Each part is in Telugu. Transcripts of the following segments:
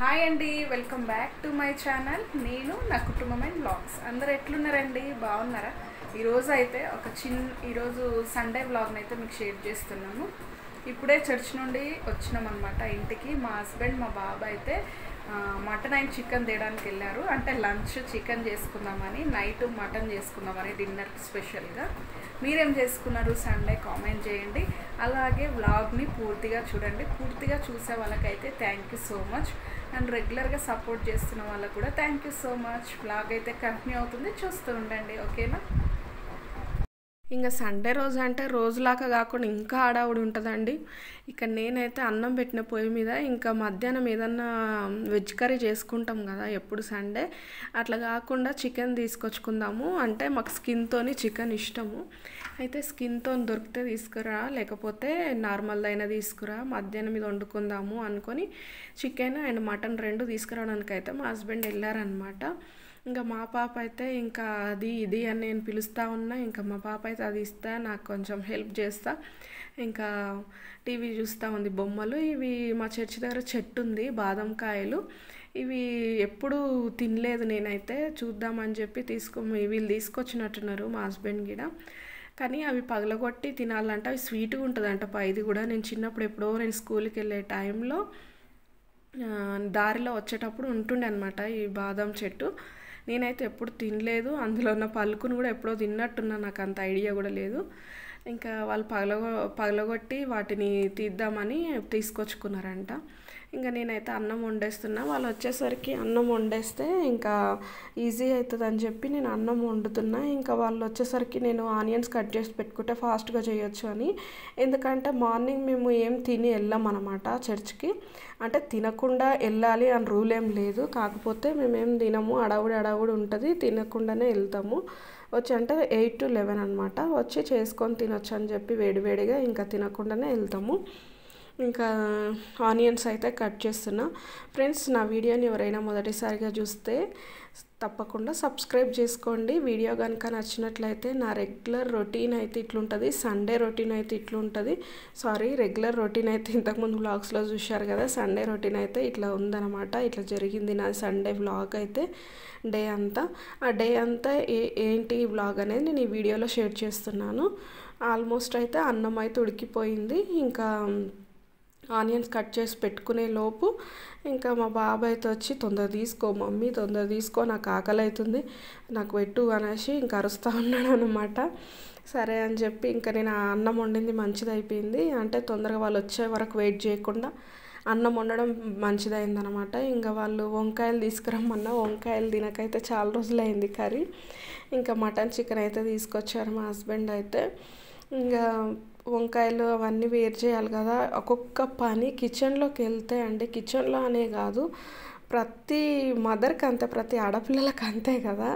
హాయ్ అండి, welcome back to my channel. నేను నా కుటుంబం అండ్ వ్లాగ్స్. అందరు ఎట్లున్నారండి? బాగున్నారా? ఈరోజు అయితే ఈరోజు సండే వ్లాగ్ని అయితే మీకు షేర్ చేస్తున్నాము. ఇప్పుడే చర్చ్ నుండి వచ్చినామన్నమాట ఇంటికి. మా హస్బెండ్ మా బాబా అయితే మటన్ అండ్ చికెన్ తేయడానికి వెళ్ళారు. అంటే లంచ్ చికెన్ చేసుకుందామని, నైట్ మటన్ చేసుకుందామని డిన్నర్కి స్పెషల్గా. మీరేం చేసుకున్నారు సండే? కామెంట్ చేయండి. అలాగే వ్లాగ్ని పూర్తిగా చూడండి. పూర్తిగా చూసే వాళ్ళకైతే thank you so much. And రెగ్యులర్గా సపోర్ట్ చేస్తున్న వాళ్ళకు కూడా thank you so much. Vlog అయితే కంటిన్యూ అవుతుంది, చూస్తూ ఉండండి. ఓకేనా? ఇంకా సండే రోజు అంటే రోజులాగా కాకుండా ఇంకా హడావుడి ఉంటుందండి. ఇక నేనైతే అన్నం పెట్టిన పొయ్యి మీద ఇంకా మధ్యాహ్నం ఏదన్నా వెజ్ కర్రీ చేసుకుంటాం కదా ఎప్పుడు సండే, అట్లా కాకుండా చికెన్ తీసుకొచ్చుకుందాము అంటే మాకు స్కిన్తోని చికెన్ ఇష్టము. అయితే స్కిన్తో దొరికితే తీసుకురా, లేకపోతే నార్మల్ అయినా తీసుకురా, మధ్యాహ్నం మీద వండుకుందాము అనుకొని చికెన్ అండ్ మటన్ రెండు తీసుకురావడానికి అయితే మా హస్బెండ్ వెళ్ళారనమాట. ఇంకా మా పాప అయితే ఇంకా అది ఇది అని నేను పిలుస్తూ ఉన్నా. ఇంకా మా పాప అయితే అది ఇస్తా, నాకు కొంచెం హెల్ప్ చేస్తా, ఇంకా టీవీ చూస్తూ ఉంది. బొమ్మలు ఇవి మా చర్చి దగ్గర చెట్టు ఉంది, బాదం కాయలు. ఇవి ఎప్పుడు తినలేదు నేనైతే, చూద్దామని చెప్పి వీళ్ళు తీసుకొచ్చినట్టున్నారు మా హస్బెండ్ కూడా. కానీ అవి పగలగొట్టి తినాలంటే అవి స్వీట్గా ఉంటుందంట పైది కూడా. నేను చిన్నప్పుడు ఎప్పుడో నేను స్కూల్కి వెళ్ళే టైంలో దారిలో వచ్చేటప్పుడు ఉంటుండే అనమాట ఈ బాదం చెట్టు. నేనైతే ఎప్పుడు తినలేదు, అందులో ఉన్న పలుకును కూడా ఎప్పుడో తిన్నట్టున్నా, నాకు అంత ఐడియా కూడా లేదు. ఇంకా వాళ్ళు పగలగొట్టి వాటిని తీద్దామని తీసుకొచ్చుకున్నారంట. ఇంకా నేనైతే అన్నం వండేస్తున్నా. వాళ్ళు వచ్చేసరికి అన్నం వండేస్తే ఇంకా ఈజీ అవుతుంది అని చెప్పి నేను అన్నం వండుతున్నా. ఇంకా వాళ్ళు వచ్చేసరికి నేను ఆనియన్స్ కట్ చేసి పెట్టుకుంటే ఫాస్ట్గా చేయొచ్చు అని. ఎందుకంటే మార్నింగ్ మేము ఏం తిని వెళ్ళాం అనమాట చర్చ్కి. అంటే తినకుండా వెళ్ళాలి అని రూల్ ఏం లేదు, కాకపోతే మేమేం తినము, అడవుడు ఉంటుంది, తినకుండానే వెళ్తాము. వచ్చి అంటే 8 to 11 అనమాట. వచ్చి చేసుకొని తినొచ్చు అని చెప్పి వేడివేడిగా ఇంకా తినకుండానే వెళ్తాము. ఇంకా ఆనియన్స్ అయితే కట్ చేస్తున్నా. ఫ్రెండ్స్, నా వీడియోని ఎవరైనా మొదటిసారిగా చూస్తే తప్పకుండా సబ్స్క్రైబ్ చేసుకోండి. వీడియో కనుక నచ్చినట్లయితే నా రెగ్యులర్ రొటీన్ అయితే ఇట్లుంటుంది, సండే రొటీన్ అయితే ఇట్లుంటుంది. రెగ్యులర్ రొటీన్ అయితే ఇంతకుముందు వ్లాగ్స్లో చూశారు కదా, సండే రొటీన్ అయితే ఇట్లా ఉందన్నమాట. ఇట్లా జరిగింది నా సండే వ్లాగ్ అయితే. డే అంతా ఆ డే అంతా ఏంటి వ్లాగ్ అనేది నేను ఈ వీడియోలో షేర్ చేస్తున్నాను. ఆల్మోస్ట్ అయితే అన్నం అయితే ఉడికిపోయింది. ఇంకా ఆనియన్స్ కట్ చేసి పెట్టుకునే లోపు ఇంకా మా బాబాయ్ అయితే వచ్చి తొందర తీసుకో మమ్మీ, తొందర తీసుకో, నాకు ఆకలి అవుతుంది, నాకు పెట్టు అనేసి ఇంకా అరుస్తూ ఉన్నాడు అనమాట. సరే అని చెప్పి ఇంకా నేను ఆ అన్నం వండింది మంచిది అయిపోయింది. అంటే తొందరగా వాళ్ళు వచ్చే వరకు వెయిట్ చేయకుండా అన్నం వండడం మంచిదైందనమాట. ఇంకా వాళ్ళు వంకాయలు తీసుకురమ్మన్నా, వంకాయలు తినకైతే చాలా రోజులైంది కర్రీ. ఇంకా మటన్ చికెన్ అయితే తీసుకొచ్చారు మా హస్బెండ్ అయితే. ఇంకా వంకాయలు అవన్నీ వేరు చేయాలి కదా. ఒక్కొక్క పని కిచెన్లోకి వెళ్తే అండి, కిచెన్లో అనే కాదు, ప్రతి మదర్కి అంతే, ప్రతి ఆడపిల్లలకి అంతే కదా,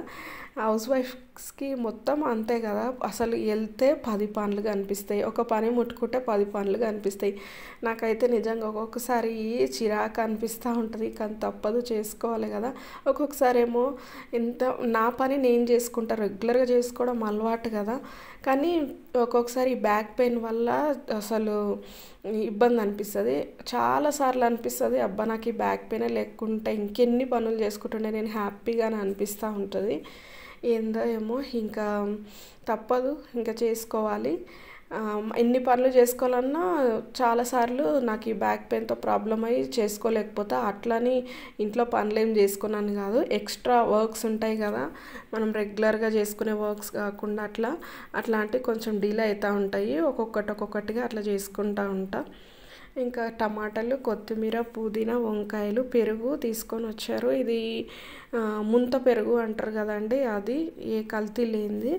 హౌస్ వైఫ్స్కి మొత్తం అంతే కదా. అసలు వెళ్తే 10 పనులు కనిపిస్తాయి, ఒక పని ముట్టుకుంటే 10 పనులు కనిపిస్తాయి. నాకైతే నిజంగా ఒక్కొక్కసారి చిరాకు అనిపిస్తూ ఉంటుంది, కానీ తప్పదు, చేసుకోవాలి కదా. ఒక్కొక్కసారి ఏమో నా పని నేను చేసుకుంటా, రెగ్యులర్గా చేసుకోవడం అలవాటు కదా. కానీ ఒక్కొక్కసారి బ్యాక్ పెయిన్ వల్ల అసలు ఇబ్బంది అనిపిస్తుంది. చాలాసార్లు అనిపిస్తుంది, అబ్బా నాకు ఈ బ్యాక్ పెయిన్ లేకుంటే ఇంకెన్ని పనులు చేసుకుంటుండే నేను హ్యాపీగానే అనిపిస్తూ ఉంటుంది. ఏందో ఏమో ఇంకా తప్పదు, ఇంకా చేసుకోవాలి. ఎన్ని పనులు చేసుకోవాలన్నా చాలాసార్లు నాకు ఈ బ్యాక్ పెయిన్తో ప్రాబ్లం అయ్యి చేసుకోలేకపోతే. అట్లని ఇంట్లో పనులు ఏం చేసుకున్నాను కాదు, ఎక్స్ట్రా వర్క్స్ ఉంటాయి కదా, మనం రెగ్యులర్గా చేసుకునే వర్క్స్ కాకుండా అట్లాంటివి కొంచెం డిలే అవుతూ ఉంటాయి. ఒక్కొక్కటిగా అట్లా చేసుకుంటూ ఉంటా. ఇంకా టమాటాలు, కొత్తిమీర, పుదీనా, వంకాయలు, పెరుగు తీసుకొని వచ్చారు. ఇది ముంత పెరుగు అంటారు కదండి, అది ఏ కల్తీ లేనిది.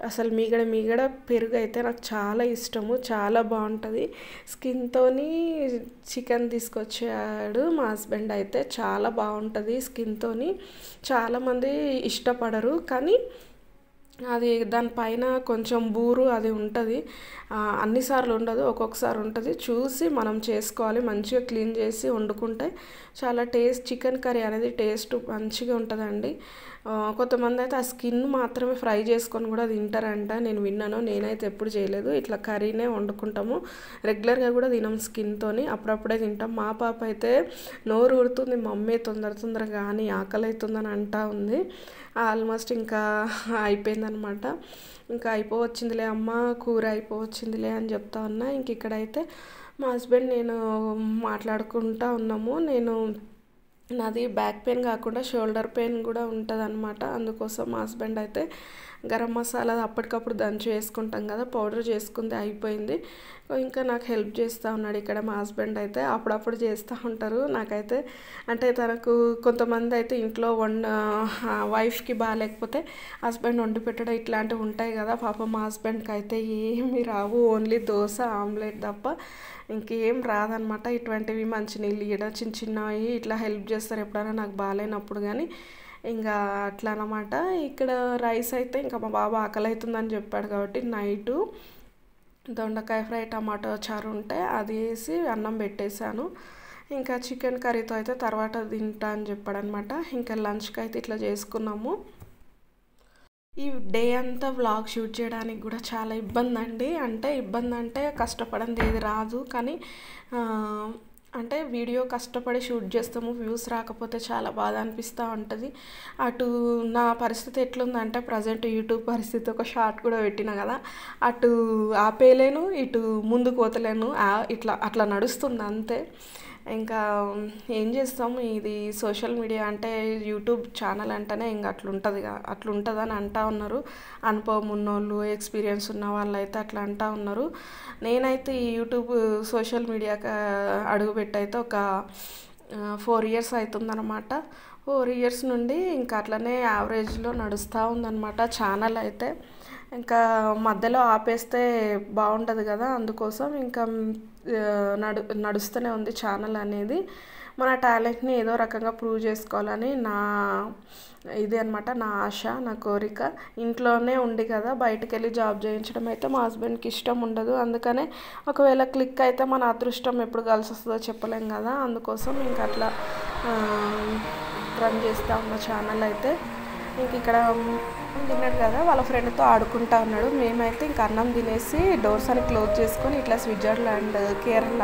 అసలు మీగడ పెరుగు అయితే నాకు చాలా ఇష్టము, చాలా బాగుంటుంది. స్కిన్తోని చికెన్ తీసుకొచ్చాడు మా హస్బెండ్ అయితే, చాలా బాగుంటుంది స్కిన్తోని. చాలామంది ఇష్టపడరు, కానీ అది దానిపైన కొంచెం బూరు అది ఉంటుంది. అన్నిసార్లు ఉండదు, ఒక్కొక్కసారి ఉంటుంది. చూసి మనం చేసుకోవాలి, మంచిగా క్లీన్ చేసి వండుకుంటే చాలా చికెన్ కర్రీ అనేది టేస్ట్ మంచిగా ఉంటుందండి. కొంతమంది అయితే ఆ స్కిన్ మాత్రమే ఫ్రై చేసుకొని కూడా తింటారంట, నేను విన్నాను. నేనైతే ఎప్పుడు చేయలేదు, ఇట్లా కర్రీనే వండుకుంటాము. రెగ్యులర్గా కూడా తినం స్కిన్తోని, అప్పుడప్పుడే తింటాం. మా పాప అయితే నోరు ఊరుతుంది, మమ్మీ తొందరగా కానీ ఆకలి అవుతుందని అంటా ఉంది. ఆల్మోస్ట్ ఇంకా అయిపోయిందనమాట. ఇంకా అయిపోవచ్చిందిలే అమ్మ, కూర అయిపోవచ్చిందిలే అని చెప్తా ఉన్నా. ఇంక ఇక్కడైతే మా హస్బెండ్ నేను మాట్లాడుకుంటా ఉన్నాము. నాది బ్యాక్ పెయిన్ కాకుండా షోల్డర్ పెయిన్ కూడా ఉంటుంది అనమాట. అందుకోసం మా హస్బెండ్ అయితే గరం మసాలా అప్పటికప్పుడు దంచి వేసుకుంటాం కదా, పౌడర్ చేసుకుంది అయిపోయింది. ఇంకా నాకు హెల్ప్ చేస్తూ ఉన్నాడు ఇక్కడ మా హస్బెండ్ అయితే. అప్పుడప్పుడు చేస్తూ ఉంటారు. నాకైతే అంటే తనకు కొంతమంది అయితే ఇంట్లో వైఫ్కి బాగాలేకపోతే హస్బెండ్ వండి పెట్టడం ఇట్లాంటివి ఉంటాయి కదా. పాపం మా హస్బెండ్కి అయితే ఏమీ రావు, ఓన్లీ దోశ ఆమ్లెట్ తప్ప ఇంకేం రాదనమాట. ఇటువంటివి మంచినీళ్ళు ఇవ్వడం చిన్నవి ఇట్లా హెల్ప్ చేస్తారు ఎప్పుడైనా నాకు బాగాలేనప్పుడు. కానీ ఇంకా అట్లా అనమాట. ఇక్కడ రైస్ అయితే ఇంకా మా బాబు ఆకలి అవుతుందని చెప్పాడు కాబట్టి నైటు దొండకాయ ఫ్రై టమాటో చారు ఉంటే అది వేసి అన్నం పెట్టేశాను. ఇంకా చికెన్ కర్రీతో అయితే తర్వాత తింటా అని చెప్పాడు అనమాట. ఇంకా లంచ్కి అయితే ఇట్లా చేసుకున్నాము. ఈ డే అంతా వ్లాగ్ షూట్ చేయడానికి కూడా చాలా ఇబ్బంది అండి. ఇబ్బంది అంటే కష్టపడింది ఏది రాదు, కానీ అంటే వీడియో కష్టపడి షూట్ చేస్తాము, వ్యూస్ రాకపోతే చాలా బాధ అనిపిస్తూ ఉంటుంది. అటు నా పరిస్థితి ఎట్లుందంటే ప్రజెంట్ యూట్యూబ్ పరిస్థితి, ఒక షార్ట్ కూడా పెట్టినా కదా, అటు ఆపేయలేను, ఇటు ముందుకు పోతలేను, అట్లా నడుస్తుంది అంతే. ఇంకా ఏం చేస్తాము, ఇది సోషల్ మీడియా అంటే యూట్యూబ్ ఛానల్ అంటేనే ఇంకా అట్లుంటుందని అంటా ఉన్నారు. అనుభవం ఉన్నోళ్ళు, ఎక్స్పీరియన్స్ ఉన్న వాళ్ళు అయితే అట్లా అంటా ఉన్నారు. నేనైతే ఈ యూట్యూబ్ సోషల్ మీడియాకి అడుగుపెట్టయితే ఒక 4 years అవుతుందన్నమాట. 4 years నుండి ఇంకా అట్లనే యావరేజ్లో నడుస్తూ ఉందన్నమాట ఛానల్ అయితే. ఇంకా మధ్యలో ఆపేస్తే బాగుండదు కదా, అందుకోసం ఇంకా నడుస్తూనే ఉంది ఛానల్ అనేది. మన టాలెంట్ని ఏదో రకంగా ప్రూవ్ చేసుకోవాలని ఇది అనమాట నా ఆశ, నా కోరిక. ఇంట్లోనే ఉండి కదా బయటకు వెళ్ళి జాబ్ చేయించడం అయితే మా హస్బెండ్కి ఇష్టం ఉండదు. అందుకనే ఒకవేళ క్లిక్ అయితే మన అదృష్టం ఎప్పుడు కలిసి వస్తుందో చెప్పలేం కదా, అందుకోసం ఇంకా అట్లా రన్ చేస్తూ ఉన్న ఛానల్ అయితే. ఇంక ఇక్కడ తిన్నాడు కదా, వాళ్ళ ఫ్రెండ్తో ఆడుకుంటా ఉన్నాడు. మేమైతే ఇంక అన్నం తినేసి డోర్స్ అని క్లోజ్ చేసుకొని ఇట్లా స్విట్జర్లాండ్, కేరళ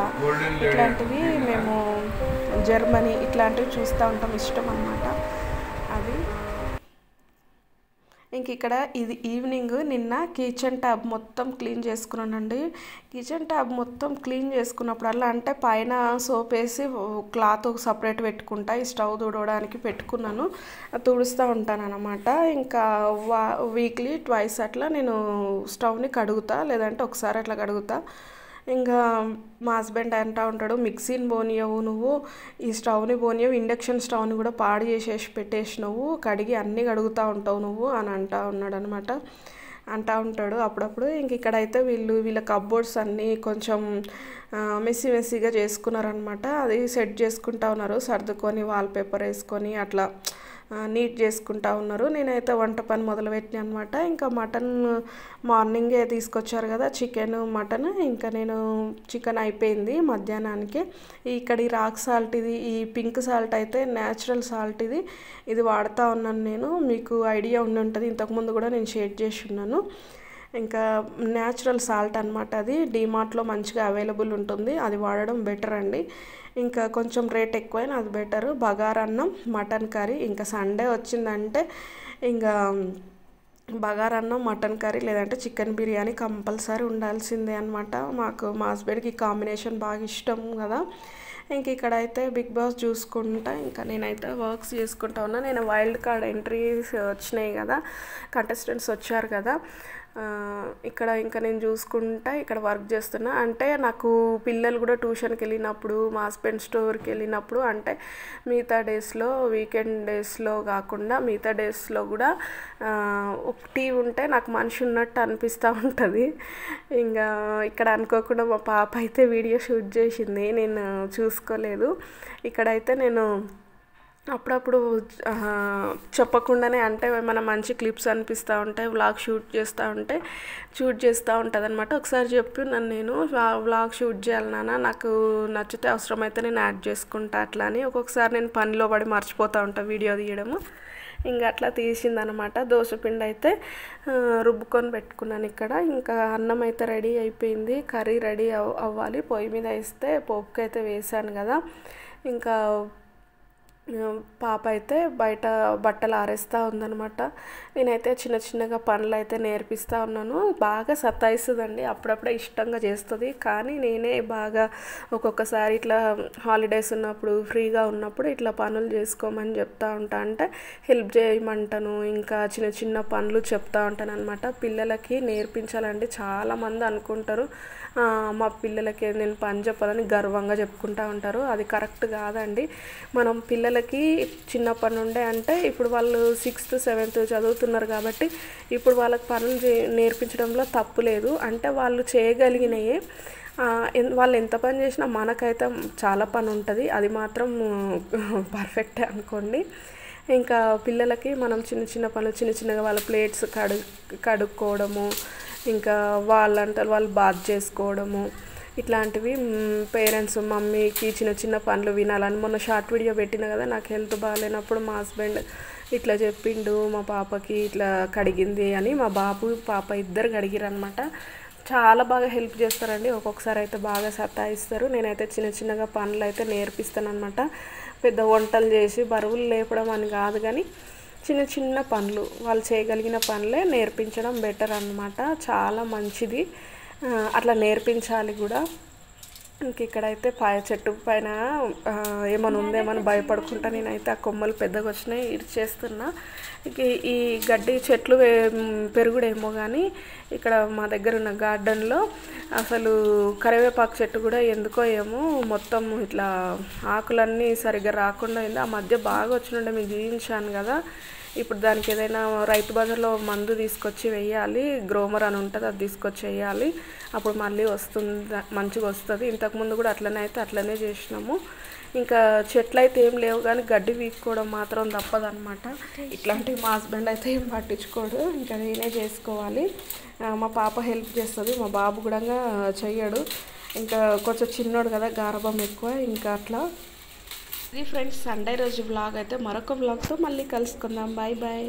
ఇట్లాంటివి, మేము జర్మనీ ఇట్లాంటివి చూస్తూ ఉంటాం, ఇష్టం అన్నమాట అది. ఇంక ఇక్కడ ఇది ఈవినింగ్, నిన్న కిచెన్ ట్యాబ్ మొత్తం క్లీన్ చేసుకున్నానండి. కిచెన్ ట్యాబ్ మొత్తం క్లీన్ చేసుకున్నప్పుడల్లా అంటే పైన సోప్ వేసి క్లాత్ సపరేట్ పెట్టుకుంటా, ఈ స్టవ్ తుడవడానికి పెట్టుకున్నాను, తుడుస్తూ ఉంటాను అనమాట. ఇంకా వీక్లీ 2 అట్లా నేను స్టవ్ని కడుగుతా, లేదంటే ఒకసారి అట్లా కడుగుతా. ఇంకా మా హస్బెండ్ అంటూ ఉంటాడు, మిక్సీని పోనీయవు నువ్వు, ఈ స్టవ్ని పోనీయవు, ఇండక్షన్ స్టవ్ని కూడా పాడు చేసేసి పెట్టేసినవు, కడిగి అన్నీ కడుగుతూ ఉంటావు నువ్వు అని అంటూ ఉన్నాడు అనమాట. అంటూ ఉంటాడు అప్పుడప్పుడు. ఇంక ఇక్కడైతే వీళ్ళ కప్బోర్డ్స్ అన్నీ కొంచెం మెస్సీగా చేసుకున్నారనమాట. అది సెట్ చేసుకుంటా ఉన్నారు, సర్దుకొని వాల్పేపర్ వేసుకొని అట్లా నీట్ చేసుకుంటా ఉన్నారు. నేనైతే వంట పని మొదలుపెట్టినా అనమాట. ఇంకా మటన్ మార్నింగే తీసుకొచ్చారు కదా, చికెన్ మటన్. ఇంకా నేను చికెన్ అయిపోయింది మధ్యాహ్నానికి. ఇక్కడ ఈ రాక్ సాల్ట్, ఈ పింక్ సాల్ట్ అయితే న్యాచురల్ సాల్ట్, ఇది వాడుతూ ఉన్నాను నేను. మీకు ఐడియా ఉంటుంది, ఇంతకుముందు కూడా నేను షేర్ చేసి ఉన్నాను. ఇంకా న్యాచురల్ సాల్ట్ అనమాట, అది డీమార్ట్లో మంచిగా అవైలబుల్ ఉంటుంది, అది వాడడం బెటర్ అండి. ఇంకా కొంచెం రేట్ ఎక్కువైనా అది బెటరు. బగారన్నం, మటన్ కర్రీ, ఇంకా సండే వచ్చిందంటే ఇంకా బగారన్నం, మటన్ కర్రీ లేదంటే చికెన్ బిర్యానీ కంపల్సరీ ఉండాల్సిందే అనమాట. మా హస్బెండ్కి ఈ కాంబినేషన్ బాగా ఇష్టం కదా. ఇంక ఇక్కడైతే బిగ్ బాస్ చూసుకుంటా ఇంకా నేనైతే వర్క్స్ చేసుకుంటా ఉన్నా. నేను వైల్డ్ కార్డ్ ఎంట్రీస్ వచ్చినాయి కదా, కంటెస్టెంట్స్ వచ్చారు కదా, ఇక్కడ ఇంకా నేను చూసుకుంటా ఇక్కడ వర్క్ చేస్తున్నా. అంటే నాకు పిల్లలు కూడా ట్యూషన్కి వెళ్ళినప్పుడు, మా హస్బెండ్ స్టోర్కి వెళ్ళినప్పుడు, అంటే మిగతా డేస్లో, వీకెండ్ డేస్లో కాకుండా మిగతా డేస్లో కూడా ఒక టీవీ ఉంటే నాకు మనిషి ఉన్నట్టు అనిపిస్తూ ఉంటుంది. ఇంకా ఇక్కడ అనుకోకుండా మా పాప అయితే వీడియో షూట్ చేసింది, నేను చూసుకోలేదు. ఇక్కడైతే నేను అప్పుడప్పుడు చెప్పకుండానే అంటే ఏమైనా మంచి క్లిప్స్ అనిపిస్తూ ఉంటాయి, వ్లాగ్ షూట్ చేస్తూ ఉంటుంది అనమాట. ఒకసారి చెప్పినాను నేను, వ్లాగ్ షూట్ చేయాలి నాన్న, నాకు నచ్చితే అవసరమైతే నేను యాడ్ చేసుకుంటా అట్లా అని. ఒక్కొక్కసారి నేను పనిలో పడి మర్చిపోతూ ఉంటాను వీడియో తీయడము. ఇంకా అట్లా తీసిందనమాట. దోసపిండి అయితే రుబ్బుకొని పెట్టుకున్నాను ఇక్కడ. ఇంకా అన్నం అయితే రెడీ అయిపోయింది, కర్రీ రెడీ అవ్వాలి. పొయ్యి మీద వేస్తే పోపుకి అయితే వేసాను కదా. ఇంకా పాప అయితే బయట బట్టలు ఆరేస్తూ ఉందనమాట. నేనైతే చిన్న చిన్నగా పనులు అయితే నేర్పిస్తూ ఉన్నాను. బాగా సతాయిస్తుందండి, అప్పుడప్పుడే ఇష్టంగా చేస్తుంది. కానీ నేనే బాగా ఒక్కొక్కసారి ఇట్లా హాలిడేస్ ఉన్నప్పుడు ఫ్రీగా ఉన్నప్పుడు ఇట్లా పనులు చేసుకోమని చెప్తా ఉంటా, అంటే హెల్ప్ చేయమంటాను. ఇంకా చిన్న చిన్న పనులు చెప్తా ఉంటాను అనమాట. పిల్లలకి నేర్పించాలండి. చాలామంది అనుకుంటారు మా పిల్లలకి నేను పని చెప్పాలని గర్వంగా చెప్పుకుంటూ ఉంటారు. అది కరెక్ట్ కాదండి. మనం పిల్లలకి చిన్నప్పటి నుండే, అంటే ఇప్పుడు వాళ్ళు 6th 7th చదువుతున్నారు కాబట్టి ఇప్పుడు వాళ్ళకి పనులు నేర్పించడంలో తప్పు లేదు. అంటే వాళ్ళు చేయగలిగినయే. వాళ్ళు ఎంత పని చేసినా మనకైతే చాలా పని ఉంటుంది, అది మాత్రం పర్ఫెక్టే అనుకోండి. ఇంకా పిల్లలకి మనం చిన్న చిన్న పనులు, చిన్న చిన్నగా వాళ్ళ ప్లేట్స్ కడుక్కోవడము, ఇంకా వాళ్ళు బాత్ చేసుకోవడము, ఇట్లాంటివి పేరెంట్స్ మమ్మీకి చిన్న చిన్న పనులు వినాలని. మొన్న షార్ట్ వీడియో పెట్టిన కదా, నాకు హెల్త్ బాగాలేనప్పుడు మా హస్బెండ్ ఇట్లా చెప్పిండు, మా పాపకి ఇట్లా కడిగింది అని. మా బాబు పాప ఇద్దరు కడిగిరు అనమాట. చాలా బాగా హెల్ప్ చేస్తారండి. ఒక్కొక్కసారి అయితే బాగా సతాయిస్తారు. నేనైతే చిన్న చిన్నగా పనులు అయితే నేర్పిస్తాను అనమాట. పెద్ద వంటలు చేసి బరువులు లేపడం అని కాదు, కానీ చిన్న చిన్న పనులు, వాళ్ళు చేయగలిగిన పనులే నేర్పించడం బెటర్ అన్నమాట. చాలా మంచిది, అట్లా నేర్పించాలి కూడా. ఇంక ఇక్కడైతే చెట్టు పైన ఏమైనా ఉందేమని భయపడుకుంటా నేనైతే ఆ కొమ్మలు పెద్దగా వచ్చినాయి ఇడిచేస్తున్నా. ఈ గడ్డి చెట్లు పెరుగుడేమో కానీ ఇక్కడ మా దగ్గర ఉన్న గార్డెన్లో అసలు కరివేపాకు చెట్టు కూడా ఎందుకో ఏమో మొత్తం ఇట్లా ఆకులన్నీ సరిగ్గా రాకుండా అయింది. ఆ మధ్య బాగా వచ్చినుండే మీకు చూపించాను కదా. ఇప్పుడు దానికి ఏదైనా రైతు బజార్లో మందు తీసుకొచ్చి వేయాలి, గ్రోమర్ అని ఉంటుంది, అది తీసుకొచ్చి వేయాలి. అప్పుడు మళ్ళీ వస్తుంది, మంచిగా వస్తుంది. ఇంతకుముందు కూడా అట్లనే చేసినాము. ఇంకా చెట్లు అయితే ఏం లేవు, కానీ గడ్డి వీక్కోవడం మాత్రం తప్పదనమాట. ఇట్లాంటివి మా హస్బెండ్ అయితే ఏం పట్టించుకోడు, ఇంకా నేనే చేసుకోవాలి. మా పాప హెల్ప్ చేస్తుంది, మా బాబు కూడా చెయ్యడు. ఇంకా కొంచెం చిన్నోడు కదా, గారాబం ఎక్కువ. ఇంకా అట్లా ఇది ఫ్రెండ్స్, సండే రోజు వ్లాగ్ అయితే. మరొక వ్లాగ్తో మళ్ళీ కలుసుకుందాం. Bye bye.